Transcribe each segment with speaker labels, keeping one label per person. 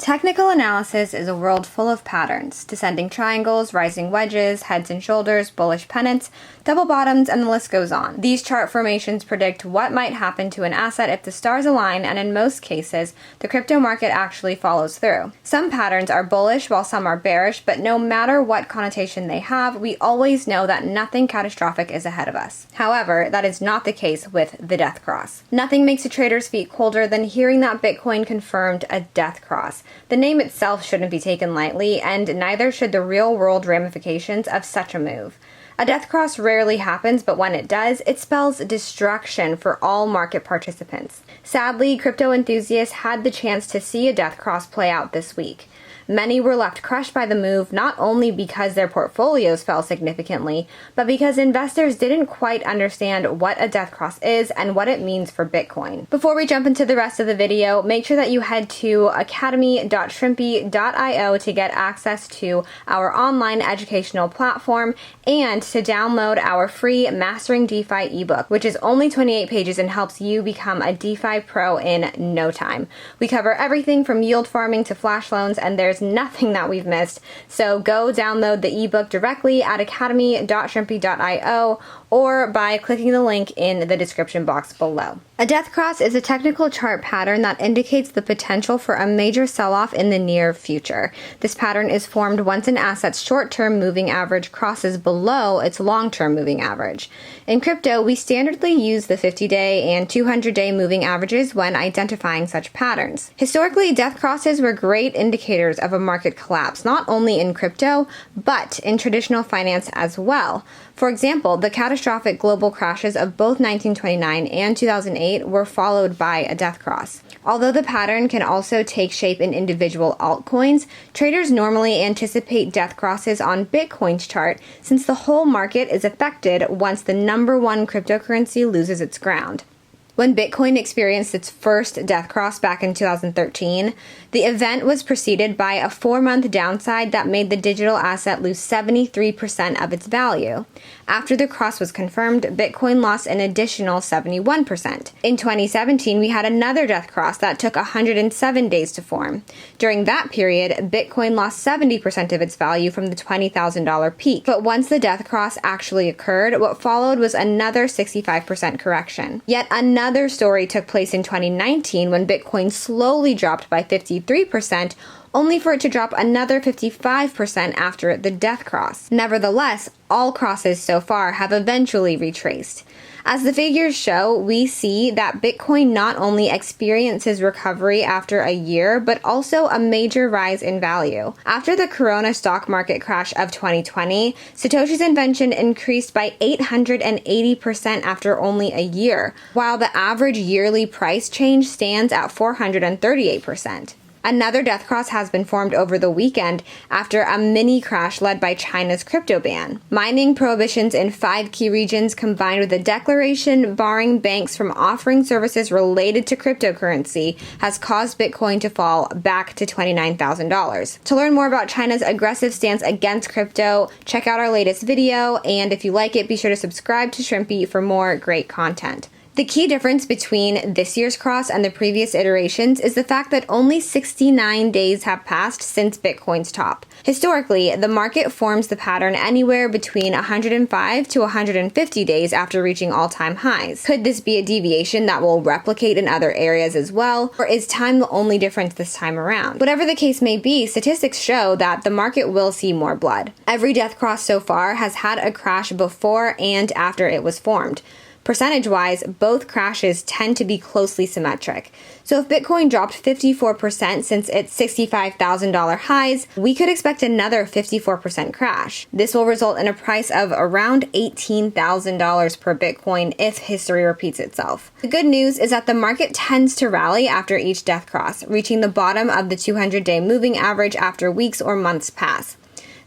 Speaker 1: Technical analysis is a world full of patterns, descending triangles, rising wedges, heads and shoulders, bullish pennants, double bottoms, and the list goes on. These chart formations predict what might happen to an asset if the stars align, and in most cases, the crypto market actually follows through. Some patterns are bullish while some are bearish, but no matter what connotation they have, we always know that nothing catastrophic is ahead of us. However, that is not the case with the death cross. Nothing makes a trader's feet colder than hearing that Bitcoin confirmed a death cross. The name itself shouldn't be taken lightly, and neither should the real-world ramifications of such a move. A death cross rarely happens, but when it does, it spells destruction for all market participants. Sadly, crypto enthusiasts had the chance to see a death cross play out this week. Many were left crushed by the move, not only because their portfolios fell significantly, but because investors didn't quite understand what a death cross is and what it means for Bitcoin. Before we jump into the rest of the video, make sure that you head to academy.shrimpy.io to get access to our online educational platform and to download our free Mastering DeFi ebook, which is only 28 pages and helps you become a DeFi pro in no time. We cover everything from yield farming to flash loans, and there's nothing that we've missed. So go download the ebook directly at academy.shrimpy.io or by clicking the link in the description box below. A death cross is a technical chart pattern that indicates the potential for a major sell-off in the near future. This pattern is formed once an asset's short-term moving average crosses below its long-term moving average. In crypto, we standardly use the 50-day and 200-day moving averages when identifying such patterns. Historically, death crosses were great indicators of a market collapse, not only in crypto, but in traditional finance as well. For example, the catastrophic global crashes of both 1929 and 2008 were followed by a death cross. Although the pattern can also take shape in individual altcoins, traders normally anticipate death crosses on Bitcoin's chart since the whole market is affected once the number one cryptocurrency loses its ground. When Bitcoin experienced its first death cross back in 2013, the event was preceded by a 4-month downside that made the digital asset lose 73% of its value. After the cross was confirmed, Bitcoin lost an additional 71%. In 2017, we had another death cross that took 107 days to form. During that period, Bitcoin lost 70% of its value from the $20,000 peak. But once the death cross actually occurred, what followed was another 65% correction. Yet another story took place in 2019 when Bitcoin slowly dropped by 53%, only for it to drop another 55% after the death cross. Nevertheless, all crosses so far have eventually retraced. As the figures show, we see that Bitcoin not only experiences recovery after a year, but also a major rise in value. After the Corona stock market crash of 2020, Satoshi's invention increased by 880% after only a year, while the average yearly price change stands at 438%. Another death cross has been formed over the weekend after a mini crash led by China's crypto ban. Mining prohibitions in 5 key regions combined with a declaration barring banks from offering services related to cryptocurrency has caused Bitcoin to fall back to $29,000. To learn more about China's aggressive stance against crypto, check out our latest video, and if you like it, be sure to subscribe to Shrimpy for more great content. The key difference between this year's cross and the previous iterations is the fact that only 69 days have passed since Bitcoin's top. Historically, the market forms the pattern anywhere between 105 to 150 days after reaching all-time highs. Could this be a deviation that will replicate in other areas as well, or is time the only difference this time around? Whatever the case may be, statistics show that the market will see more blood. Every death cross so far has had a crash before and after it was formed. Percentage-wise, both crashes tend to be closely symmetric. So if Bitcoin dropped 54% since its $65,000 highs, we could expect another 54% crash. This will result in a price of around $18,000 per Bitcoin if history repeats itself. The good news is that the market tends to rally after each death cross, reaching the bottom of the 200-day moving average after weeks or months pass.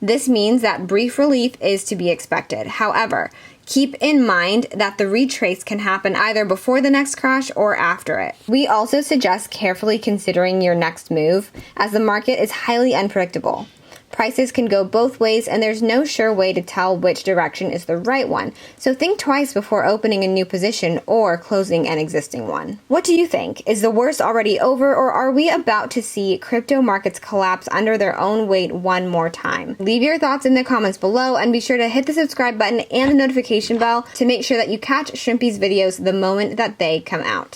Speaker 1: This means that brief relief is to be expected. However, keep in mind that the retrace can happen either before the next crash or after it. We also suggest carefully considering your next move, as the market is highly unpredictable. Prices can go both ways, and there's no sure way to tell which direction is the right one. So think twice before opening a new position or closing an existing one. What do you think? Is the worst already over, or are we about to see crypto markets collapse under their own weight one more time? Leave your thoughts in the comments below, and be sure to hit the subscribe button and the notification bell to make sure that you catch Shrimpy's videos the moment that they come out.